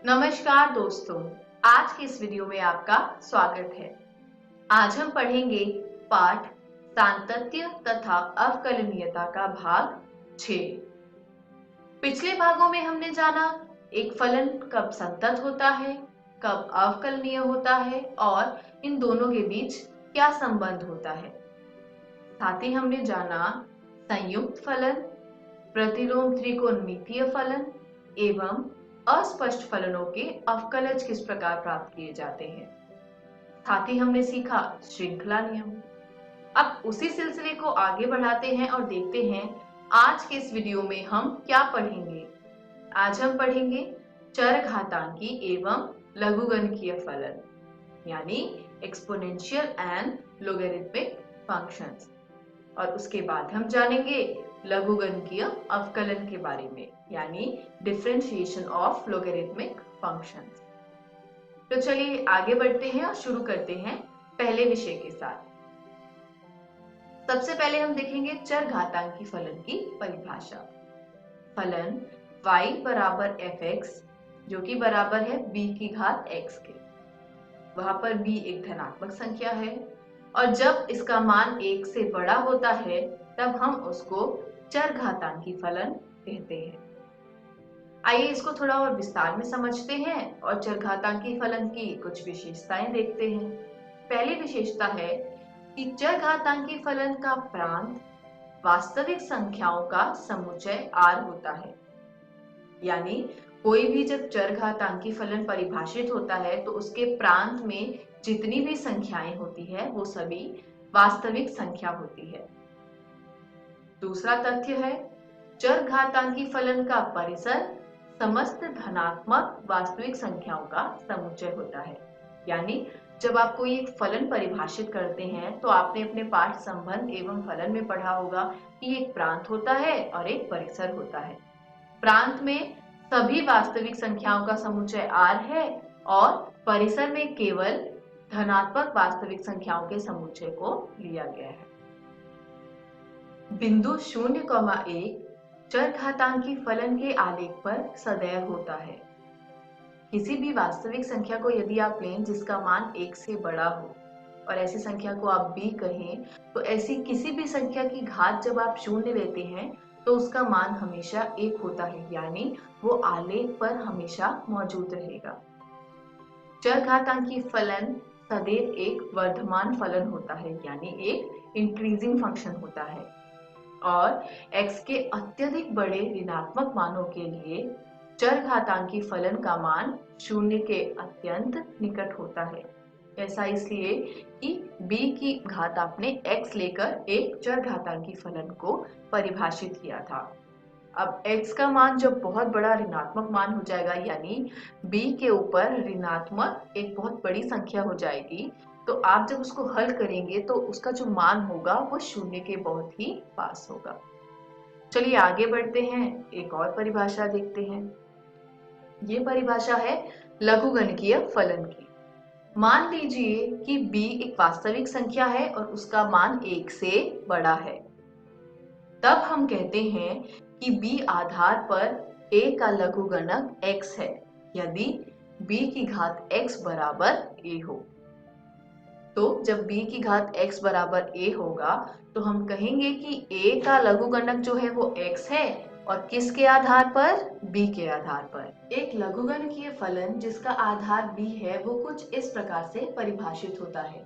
नमस्कार दोस्तों, आज के इस वीडियो में आपका स्वागत है। आज हम पढ़ेंगे पाठ सातत्य तथा अवकलनीयता का भाग 6। पिछले भागों में हमने जाना एक फलन कब संतत होता है, कब अवकलनीय होता है और इन दोनों के बीच क्या संबंध होता है। साथ ही हमने जाना संयुक्त फलन, प्रतिलोम त्रिकोणमितीय फलन एवं अस्पष्ट फलनों के अवकलज किस प्रकार प्राप्त किए जाते हैं। साथ ही हमने सीखा श्रृंखला नियम। अब उसी सिलसिले को आगे बढ़ाते हैं और देखते हैं आज के इस वीडियो में हम क्या पढ़ेंगे। आज हम पढ़ेंगे चरघातांकी एवं लघुगणकीय फलन यानी एक्सपोनेंशियल एंड लोगरिथमिक फंक्शंस, और उसके बाद हम जानेंगे लघुगणकीय अवकलन के बारे में यानी डिफरेंशिएशन ऑफ लोगरिथमिक फंक्शंस। तो चलिए आगे बढ़ते हैं और शुरू करते हैं पहले विषय के साथ। सबसे पहले हम देखेंगे चरघातांकी फलन की परिभाषा। फलन y बराबर fx जो कि बराबर है b की घात x के। वहां पर b एक धनात्मक संख्या है और जब इसका मान 1 से बड़ा होता है तब हम उसको चरघातांकी फलन कहते हैं। आइए इसको थोड़ा और विस्तार में समझते हैं और चरघातांकी फलन की कुछ विशेषताएं देखते हैं। पहली विशेषता है कि चरघातांकी फलन का प्रांत वास्तविक संख्याओं का समुच्चय r होता है। यानी कोई भी जब चरघातांकी फलन परिभाषित होता है तो उसके प्रांत में जितनी भी संख्याएं होती है वो सभी वास्तविक संख्या होती है। दूसरा तथ्य है चरघातांकी फलन का परिसर समस्त धनात्मक वास्तविक संख्याओं का समुच्चय होता है। यानी जब आप कोई एक फलन परिभाषित करते हैं तो आपने अपने पाठ संबंध एवं फलन में पढ़ा होगा कि एक प्रांत होता है और एक परिसर होता है। प्रांत में सभी वास्तविक संख्याओं का समुच्चय r है और परिसर में केवल धनात्मक वास्तविक संख्याओं के समुच्चय को लिया गया है। बिंदु 0,1 चरघातांकी फलन के आलेख पर सदैव होता है। किसी भी वास्तविक संख्या को यदि आप लें जिसका मान 1 से बड़ा हो और ऐसी संख्या को आप b कहें तो ऐसी किसी भी संख्या की घात जब आप 0 लेते हैं तो उसका मान हमेशा 1 होता है, यानी वो आलेख पर हमेशा मौजूद रहेगा। चरघातांकी फलन सदैव एक वर्धमान फलन होता है यानी एक इंक्रीजिंग फंक्शन होता है और x के अत्यधिक बड़े ऋणात्मक मानों के लिए चरघातांकी फलन का मान 0 के अत्यंत निकट होता है। ऐसा इसलिए कि b की घात आपने x लेकर एक चरघातांकी फलन को परिभाषित किया था। अब x का मान जब बहुत बड़ा ऋणात्मक मान हो जाएगा यानी b के ऊपर ऋणात्मक एक बहुत बड़ी संख्या हो जाएगी तो आप जब उसको हल करेंगे तो उसका जो मान होगा वो 0 के बहुत ही पास होगा। चलिए आगे बढ़ते हैं, एक और परिभाषा देखते हैं। ये परिभाषा है लघुगणकीय फलन की। मान लीजिए कि b एक वास्तविक संख्या है और उसका मान 1 से बड़ा है। तब हम कहते हैं कि b आधार पर a का लघुगणक x है यदि b की घात x बराबर a हो। तो जब b की घात x बराबर a होगा तो हम कहेंगे कि a का लघुगणक जो है वो x है और किसके आधार पर? b के आधार पर। एक लघुगणकीय फलन जिसका आधार b है वो कुछ इस प्रकार से परिभाषित होता है,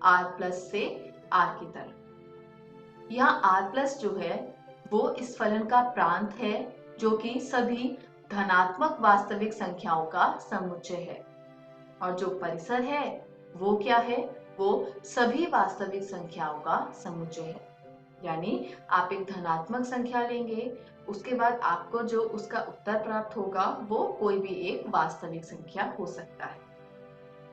r प्लस से r की तरफ। यहाँ r प्लस जो है वो इस फलन का प्रांत है जो कि सभी धनात्मक वास्तविक संख्याओं का समुच्चय है और जो परिसर है वो क्या है? वो सभी वास्तविक संख्याओं का समुच्चय है। यानी आप एक धनात्मक संख्या लेंगे, उसके बाद आपको जो उसका उत्तर प्राप्त होगा वो कोई भी एक वास्तविक संख्या हो सकता है।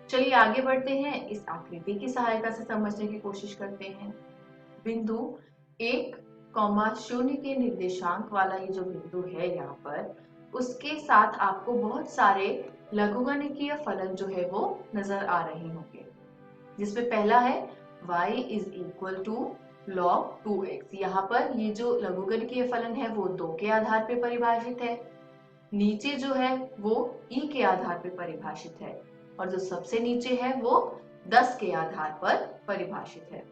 चलिए आगे बढ़ते हैं, इस आकृति की सहायता से समझने की कोशिश करते हैं। बिंदु 1,0 के निर्देशांक वाला ये जो बिंदु है यहाँ पर, उसके साथ आपको बहुत सारे लघुगणकीय फलन जो है वो नजर आ रहे होंगे, जिसमें पहला है y is equal to log 2x। यहाँ पर ये जो लघुगणकीय फलन है वो 2 के आधार पे परिभाषित है। नीचे जो है वो e के आधार पर परिभाषित है और जो सबसे नीचे है वो 10 के आधार पर परिभाषित है।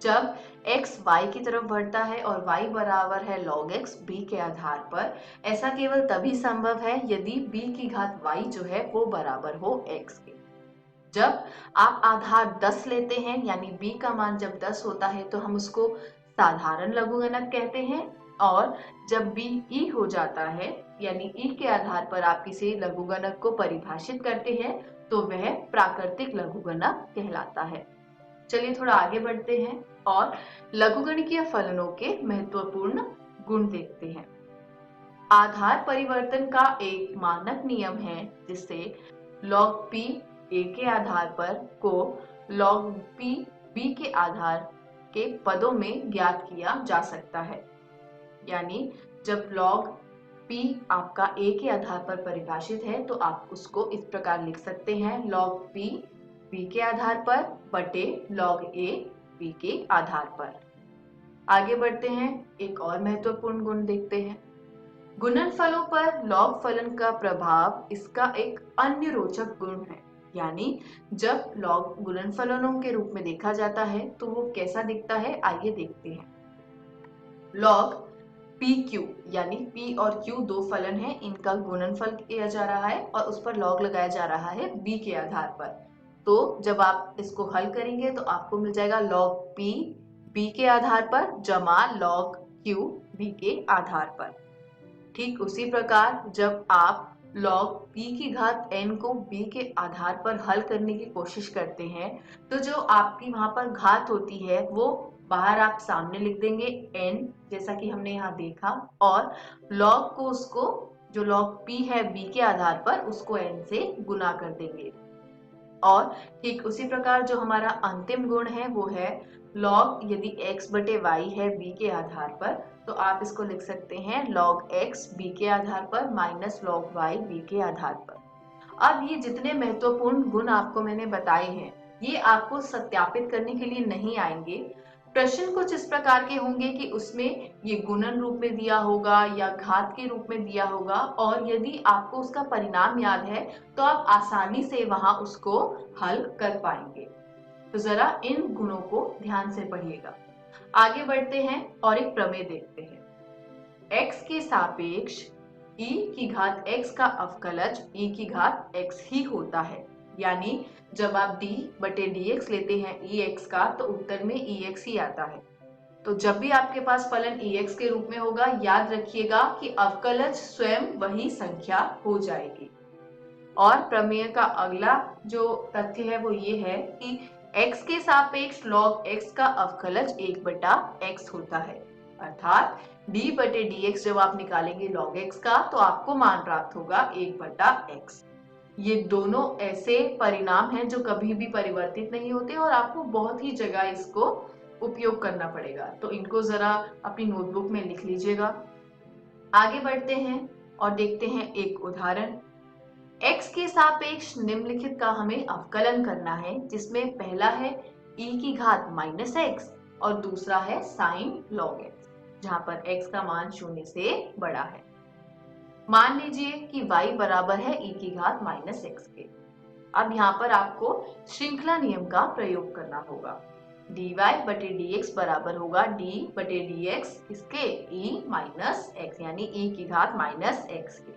जब x y की तरफ बढ़ता है और y बराबर है log x b के आधार पर, ऐसा केवल तभी संभव है यदि b की घात y जो है वो बराबर हो x के। जब आप आधार 10 लेते हैं यानी b का मान जब 10 होता है तो हम उसको साधारण लघुगणक कहते हैं, और जब b e हो जाता है यानी e के आधार पर आप किसी लघुगणक को परिभाषित करते हैं तो वह प्राकृतिक लघुगणक कहलाता है। चलिए थोड़ा आगे बढ़ते हैं और लघुगणकीय फलनों के महत्वपूर्ण गुण देखते हैं। आधार परिवर्तन का एक मानक नियम है जिससे log p a के आधार पर को log p b के आधार के पदों में ज्ञात किया जा सकता है। यानी जब log p आपका a के आधार पर परिभाषित है तो आप उसको इस प्रकार लिख सकते हैं log p b के आधार पर बटे log a b के आधार पर। आगे बढ़ते हैं, एक और महत्वपूर्ण गुण देखते हैं। गुणनफलों पर लॉग फलन का प्रभाव इसका एक अन्य रोचक गुण है। यानी जब लॉग गुणनफलनों के रूप में देखा जाता है तो वो कैसा दिखता है, आइए देखते हैं। लॉग पी क्यू यानी p और q दो फलन है, इनका गुणनफल किया जा रहा है और उस पर लॉग लगाया जा रहा है b के आधार पर। तो जब आप इसको हल करेंगे तो आपको मिल जाएगा log p b के आधार पर जमा log q b के आधार पर। ठीक उसी प्रकार जब आप log p की घात n को b के आधार पर हल करने की कोशिश करते हैं तो जो आपकी वहां पर घात होती है वो बाहर आप सामने लिख देंगे n, जैसा कि हमने यहाँ देखा, और log को उसको जो log p है b के आधार पर उसको n से गुना कर देंगे। और ठीक उसी प्रकार जो हमारा अंतिम गुण है वो है log यदि x बटे y है b के आधार पर तो आप इसको लिख सकते हैं log x b के आधार पर माइनस log y b के आधार पर। अब ये जितने महत्वपूर्ण गुण आपको मैंने बताए हैं ये आपको सत्यापित करने के लिए नहीं आएंगे। प्रश्न कुछ इस प्रकार के होंगे कि उसमें ये गुणन रूप में दिया होगा या घात के रूप में दिया होगा, और यदि आपको उसका परिणाम याद है तो आप आसानी से वहां उसको हल कर पाएंगे। तो जरा इन गुणों को ध्यान से पढ़िएगा। आगे बढ़ते हैं और एक प्रमेय देखते हैं। x के सापेक्ष e की घात x का अवकलज e की घात x ही होता है। यानी जब आप d बटे dx लेते हैं ex का तो उत्तर में ex ही आता है। तो जब भी आपके पास फलन ex के रूप में होगा याद रखिएगा कि अवकलज स्वयं वही संख्या हो जाएगी। और प्रमेय का अगला जो तथ्य है वो ये है कि x के सापेक्ष log x का अवकलज 1 बटा x होता है। अर्थात d बटे dx जब आप निकालेंगे log x का तो आपको मान प्राप्त होगा 1 बटा x। ये दोनों ऐसे परिणाम हैं जो कभी भी परिवर्तित नहीं होते और आपको बहुत ही जगह इसको उपयोग करना पड़ेगा, तो इनको जरा अपनी नोटबुक में लिख लीजिएगा। आगे बढ़ते हैं और देखते हैं एक उदाहरण। x के सापेक्ष निम्नलिखित का हमें अवकलन करना है जिसमें पहला है e की घात माइनस एक्स और दूसरा है साइन log x, जहां पर x का मान 0 से बड़ा है। मान लीजिए कि y बराबर है e की घात माइनस एक्स के। अब यहाँ पर आपको श्रृंखला नियम का प्रयोग करना होगा। dy बटे dx बराबर होगा d बटे dx किसके, e माइनस एक्स यानी e की घात माइनस एक्स के।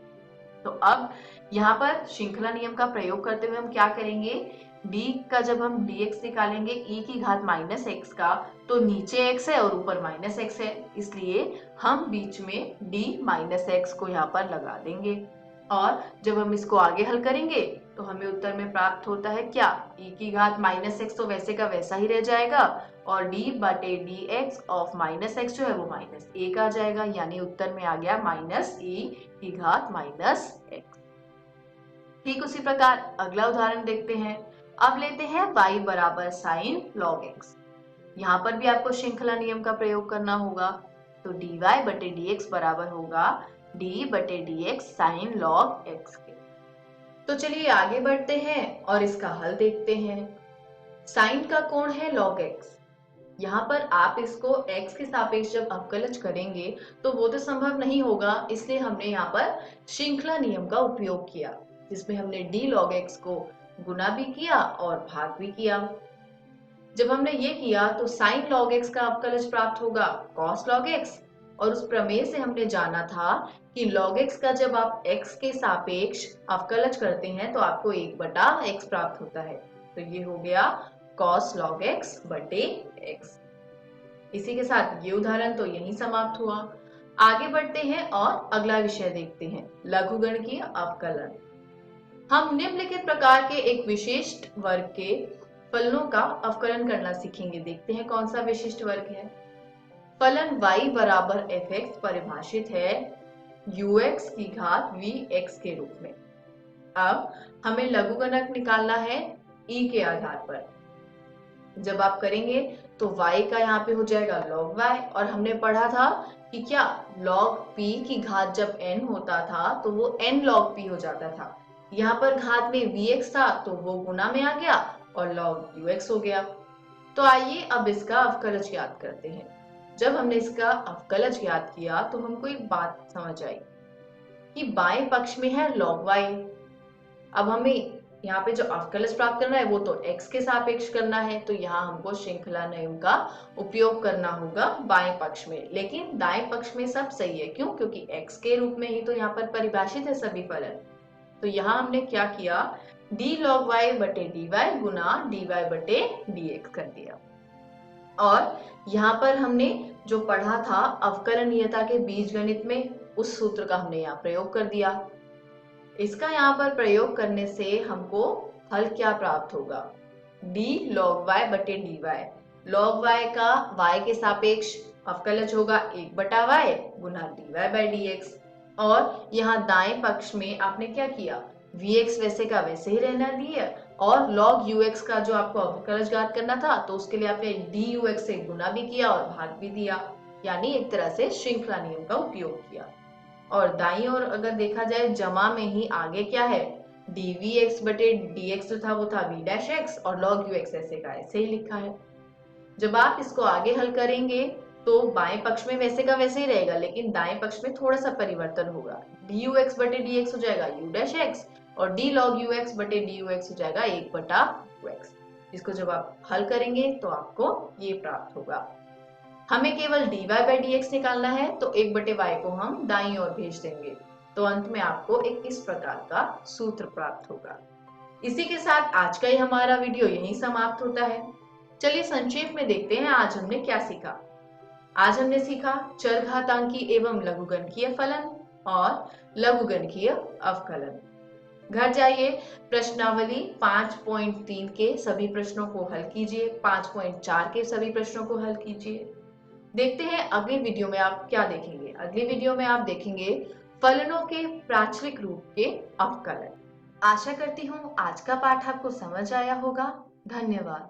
तो अब यहाँ पर श्रृंखला नियम का प्रयोग करते हुए हम क्या करेंगे, d का जब हम dx निकालेंगे e की घात माइनस एक्स का तो नीचे x है और ऊपर माइनस एक्स है, इसलिए हम बीच में d माइनस एक्स को यहाँ पर लगा देंगे। और जब हम इसको आगे हल करेंगे तो हमें उत्तर में प्राप्त होता है क्या, e की घात माइनस एक्स तो वैसे का वैसा ही रह जाएगा और d बटे D x of minus x जो है वो माइनस 1 आ जाएगा, यानी उत्तर में आ गया माइनस e की घात माइनस एक्स। ठीक उसी प्रकार अगला उदाहरण देखते हैं। अब लेते हैं y बराबर साइन log x। यहाँ पर भी आपको श्रृंखला नियम का प्रयोग करना होगा, तो dy बटे dx बराबर होगा d बटे dx साइन log x के। तो चलिए आगे बढ़ते हैं और इसका हल देखते हैं। साइन का कोण है log x, यहाँ पर आप इसको x के सापेक्ष जब अवकलज करेंगे तो वो तो संभव नहीं होगा, इसलिए हमने यहाँ पर श्रृंखला नियम का उपयोग किया, जिसमें हमने d log x को गुना भी किया और भाग भी किया। जब हमने ये किया तो sin log x का अवकलज प्राप्त होगा cos log x, और उस प्रमेय से हमने जाना था कि log x का जब आप x के सापेक्ष अवकलज करते हैं तो आपको 1/x प्राप्त होता है। तो ये हो गया cos log x बटे x। इसी के साथ ये उदाहरण तो यहीं समाप्त हुआ। आगे बढ़ते हैं और अगला विषय देखते हैं, लघुगणकीय अवकलन। हम निम्नलिखित प्रकार के एक विशिष्ट वर्ग के फलनों का अवकलन करना सीखेंगे। देखते हैं कौन सा विशिष्ट वर्ग है। फलन y बराबर fx परिभाषित है ux की घात vx के रूप में। अब हमें लघुगणक निकालना है e के आधार पर। जब आप करेंगे तो y का यहाँ पे हो जाएगा log y, और हमने पढ़ा था कि क्या log p की घात जब n होता था तो वो n log p हो जाता था। यहाँ पर घात में vx था तो वो गुना में आ गया और log ux हो गया। तो आइए अब इसका अवकलज ज्ञात करते हैं। जब हमने इसका अवकलज ज्ञात किया तो हमको एक बात समझ आई कि बाएं पक्ष में है log y। अब हमें यहाँ पे जो अवकलज प्राप्त करना है वो तो x के सापेक्ष करना है, तो यहाँ हमको श्रृंखला नियम का उपयोग करना होगा बाएं पक्ष में। लेकिन दाएं पक्ष में सब सही है, क्यों? क्योंकि x के रूप में ही तो यहाँ पर परिभाषित है सभी फलन। तो यहाँ हमने क्या किया, d log y बटे dy गुना dy बटे dx कर दिया। और यहाँ पर हमने जो पढ़ा था अवकलनीयता के बीजगणित में, उस सूत्र का हमने यहाँ प्रयोग कर दिया। इसका यहाँ पर प्रयोग करने से हमको हल क्या प्राप्त होगा, d log y बटे dy। log y का y के सापेक्ष अवकलज होगा 1/y Guna dy by dx। और यहाँ दाएं पक्ष में आपने क्या किया, vx वैसे का वैसे ही रहना दिया, और log ux का जो आपको अवकलज ज्ञात करना था तो उसके लिए आपने dux से गुना भी किया और भाग भी दिया, यानी एक तरह से श्रृंखला नियम का उपयोग किया। और दाईं ओर अगर देखा जाए जमा में ही आगे क्या है, dvx बटे dx जो था वो था v डैश x, और log ux ऐसे का ऐसे ही लिखा है। जब आप इसको आगे हल करेंगे तो बाएं पक्ष में वैसे का वैसे ही रहेगा, लेकिन दाएं पक्ष में थोड़ा सा परिवर्तन होगा। dux बटे dx हो जाएगा u डैश x, और d log ux बटे dux हो जाएगा 1/x। इसको जब आप हल करेंगे तो आपको ये प्राप्त होगा। हमें केवल dy बाई dx निकालना है, तो 1/y को हम दाईं ओर भेज देंगे, तो अंत में आपको एक इस प्रकार का सूत्र प्राप्त होगा। इसी के साथ आज का ही हमारा वीडियो यहीं समाप्त होता है। चलिए संक्षेप में देखते हैं आज हमने क्या सीखा। आज हमने सीखा चरघातांकी एवं लघुगणकीय फलन और लघुगणकीय अवकलन। घर जाइए, प्रश्नावली 5.3 के सभी प्रश्नों को हल कीजिए, 5.4 के सभी प्रश्नों को हल कीजिए। देखते हैं अगली वीडियो में आप क्या देखेंगे। अगली वीडियो में आप देखेंगे फलनों के प्राचलिक रूप के अवकलन। आशा करती हूँ आज का पाठ आपको समझ आया होगा। धन्यवाद।